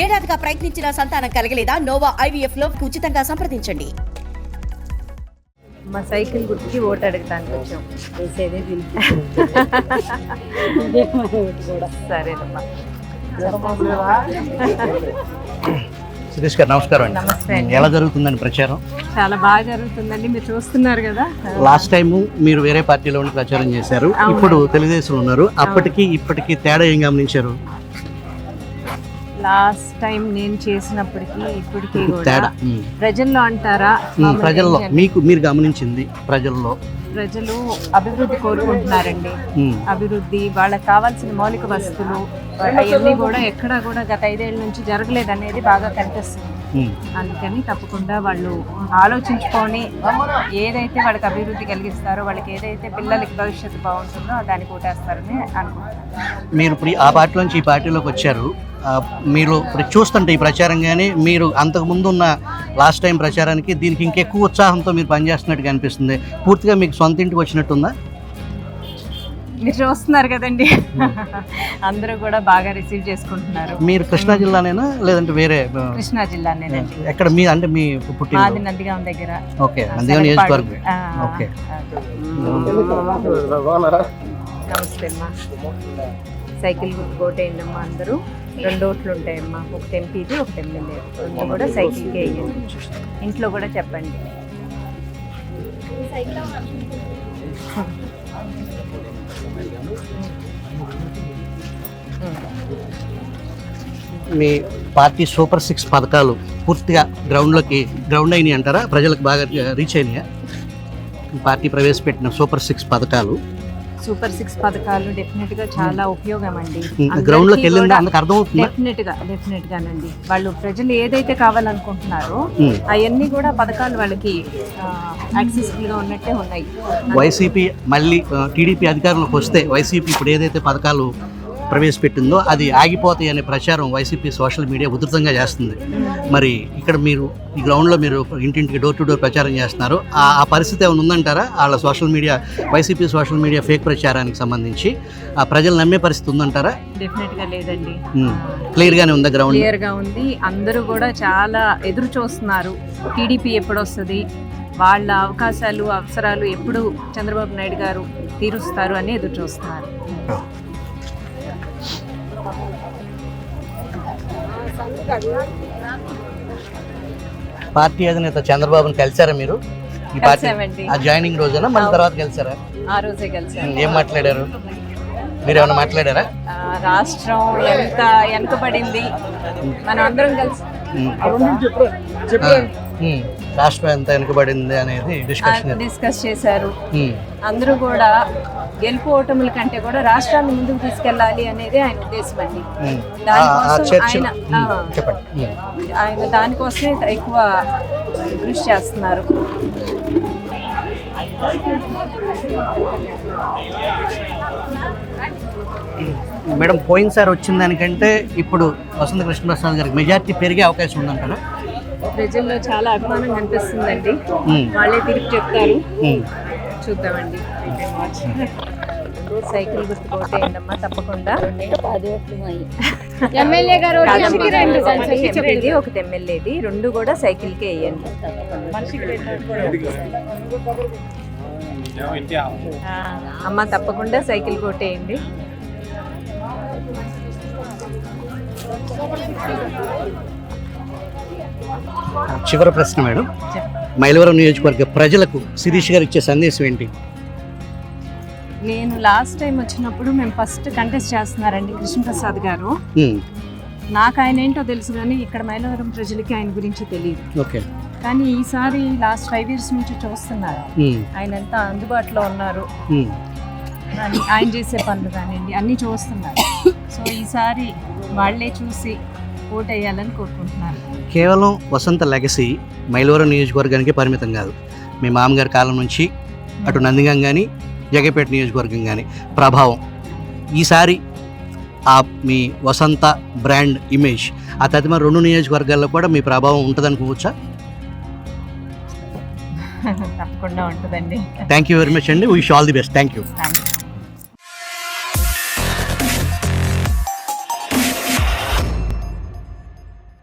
ఏడాదిగా ప్రయత్నించిన సంతానం కలగలేదా? Noah IVF లో ఉచితంగా సంప్రదించండి. మా సైకిల్ గుర్తుకి ఓటు అడగటానికి వచ్చాం. సరేనమ్మా. సురేష్ గారు నమస్కారం అండి. నమస్తే అండి. ఎలా జరుగుతుందండి ప్రచారం? చాలా బాగా జరుగుతుందండి, మీరు చూస్తున్నారు కదా. లాస్ట్ టైం మీరు వేరే పార్టీలో ఉండి ప్రచారం చేశారు, ఇప్పుడు తెలుగుదేశంలో ఉన్నారు. అప్పటికి ఇప్పటికి తేడా ఏం గమనించారు? లాస్ట్ టైం నేను చేసినప్పటికి ఇప్పటికి తేడా ప్రజల్లో అంటారా? ప్రజల్లో మీరు గమనించింది? ప్రజలు అభివృద్ధి కోరుకుంటున్నారండి. అభివృద్ధి, వాళ్ళకి కావాల్సిన మౌలిక వస్తువులు అవన్నీ కూడా ఎక్కడా కూడా గత 5 ఏళ్ళ నుంచి జరగలేదు అనేది బాగా కనిపిస్తుంది. అందుకని తప్పకుండా వాళ్ళు ఆలోచించుకొని ఏదైతే వాళ్ళకి అభివృద్ధి కలిగిస్తారో, వాళ్ళకి ఏదైతే పిల్లలకి భవిష్యత్తు బాగుంటుందో దాన్ని కోటేస్తారని అనుకుంటున్నారు. మీరు ఇప్పుడు ఆ పార్టీ నుంచి ఈ పార్టీలోకి వచ్చారు. మీరు ఇప్పుడు చూస్తుంటే ఈ ప్రచారం కానీ మీరు అంతకుముందు ఉన్న లాస్ట్ టైం ప్రచారానికి దీనికి ఇంకెక్కువ ఉత్సాహంతో మీరు పనిచేస్తున్నట్టుగా అనిపిస్తుంది. పూర్తిగా మీకు సొంత ఇంటికి వచ్చినట్టుందా? మీరు చూస్తున్నారు కదండి, అందరూ కూడా బాగా రిసీవ్ చేసుకుంటున్నారు. మీరు కృష్ణా జిల్లానేనా లేదంటే వేరే? కృష్ణా జిల్లానేనండి. ఎక్కడ మీ అంటే మీ పుట్టిన? మాది నందిగాం దగ్గర. ఓకే, నందిగాం నియోజకవర్గం. ఓకే. నమస్తే అమ్మా. సైకిల్ గుర్తు కోటేయండమ్మా. అందరూ 2 ఓట్లు ఉంటాయమ్మా, ఒకటి ఎంపీది ఒకటి ఎమ్మెల్యే. రెండు కూడా సైకిల్కే వేయండి. ఇంట్లో కూడా చెప్పండి. మీ పార్టీ సూపర్ 6 పథకాలు పూర్తిగా గ్రౌండ్ అయినాయి అంటారా? ప్రజలకు బాగా రీచ్ అయినాయా? పార్టీ ప్రవేశపెట్టిన సూపర్ 6 పథకాలు డెఫినెట్ గా చాలా ఉపయోగం అండి. గ్రౌండ్ లోకి వెళ్ళిందా అందుకు అర్థమవుతుంది? డెఫినెట్ గానండి. వాళ్ళు ప్రజలు ఏదైతే కావాలనుకుంటున్నారో అవన్నీ కూడా పథకాలు వాళ్ళకి యాక్సెసిబుల్ గా ఉన్నట్టే ఉన్నాయి. వైసీపీ మళ్ళీ టీడీపీ అధికారంలోకి వస్తే వైసీపీ ఇప్పుడు ఏదైతే పథకాలు ప్రవేశపెట్టిందో అది ఆగిపోతాయి అనే ప్రచారం వైసీపీ సోషల్ మీడియా ఉధృతంగా చేస్తుంది. మరి ఇక్కడ మీరు ఈ గ్రౌండ్లో మీరు ఇంటింటికి డోర్ టు డోర్ ప్రచారం చేస్తున్నారు. ఆ పరిస్థితి ఏమైనా ఉందంటారా? వాళ్ళ వైసీపీ సోషల్ మీడియా ఫేక్ ప్రచారానికి సంబంధించి ఆ ప్రజలు నమ్మే పరిస్థితి ఉందంటారా? డెఫినెట్ గా లేదండి, క్లియర్గానే ఉందా? క్లియర్గా ఉంది. అందరూ కూడా చాలా ఎదురు చూస్తున్నారు టీడీపీ ఎప్పుడు వస్తుంది, వాళ్ళ అవకాశాలు అవసరాలు ఎప్పుడు చంద్రబాబు నాయుడు గారు తీరుస్తారు అని ఎదురు చూస్తున్నారు. పార్టీ అధినేత చంద్రబాబుని కలిసారా మీరు? ఈ పార్టీ జాయినింగ్ రోజున మన తర్వాత కలిసారా? ఆ రోజే కలిసారు. ఏం మాట్లాడారు? మీరు ఏమైనా మాట్లాడారా? రాష్ట్రం ఎంత వెనకబడింది, మనం అందరం కలిసి రాష్ట్రం ఎంత వెనుకబడింది అనేది డిస్కస్ చేశారు. అందరూ కూడా గెలుపు ఓటముల కంటే కూడా రాష్ట్రాన్ని ముందుకు తీసుకెళ్ళాలి అనేది ఆయన ఉద్దేశం అండి. దానికోసం ఆయన దానికోసమే ఎక్కువ కృషి చేస్తున్నారు. మేడం, పోయినసారి వచ్చిన దానికంటే ఇప్పుడు వసంత కృష్ణప్రసాద్ గారికి మెజార్టీ పెరిగే అవకాశం ఉందంటారా? ప్రజల్లో చాలా అభిమానం కనిపిస్తుందండి, వాళ్ళే తిరిగి చెప్తారు. చూద్దామండి. సైకిల్ గుర్తు కోటేయండమ్మా తప్పకుండా. ఎమ్మెల్యే గారు చెప్పేది ఒకటి ఎమ్మెల్యేది, 2 కూడా సైకిల్కే వేయండి. అమ్మ తప్పకుండా సైకిల్ కోటేయండి. చివరి ప్రశ్న మేడం, మైలవరం నియోజకవర్గ ప్రజలకు శిరీష్ గారు ఇచ్చే సందేశం ఏంటి? నేను లాస్ట్ టైం వచ్చినప్పుడు మేము ఫస్ట్ కంటెస్ట్ చేస్తున్నారండి కృష్ణప్రసాద్ గారు. నాకు ఆయన ఏంటో తెలుసు కానీ ఇక్కడ మైలవరం ప్రజలకి ఆయన గురించి తెలియదు. కానీ ఈసారి లాస్ట్ 5 years నుంచి చూస్తున్నారు ఆయన ఎంత అందుబాటులో ఉన్నారు, ఆయన చేసే పనులు కానివ్వండి అన్నీ చూస్తున్నారు. సో ఈసారి వాళ్ళే చూసి ఓట్ వేయాలని కోరుకుంటున్నారు. కేవలం వసంత లెగసీ మైలవరం నియోజకవర్గానికి పరిమితం కాదు. మీ మామగారి కాలం నుంచి అటు నందిగాం కానీ జగపేట నియోజకవర్గం కానీ ప్రభావం ఈసారి ఆ మీ వసంత బ్రాండ్ ఇమేజ్ ఆ తదిమ 2 నియోజకవర్గాల్లో కూడా మీ ప్రభావం ఉంటుందనుకోవచ్చా? తప్పకుండా ఉంటుందండి. థ్యాంక్ యూ వెరీ మచ్ అండి. Wish all the best. Thank you.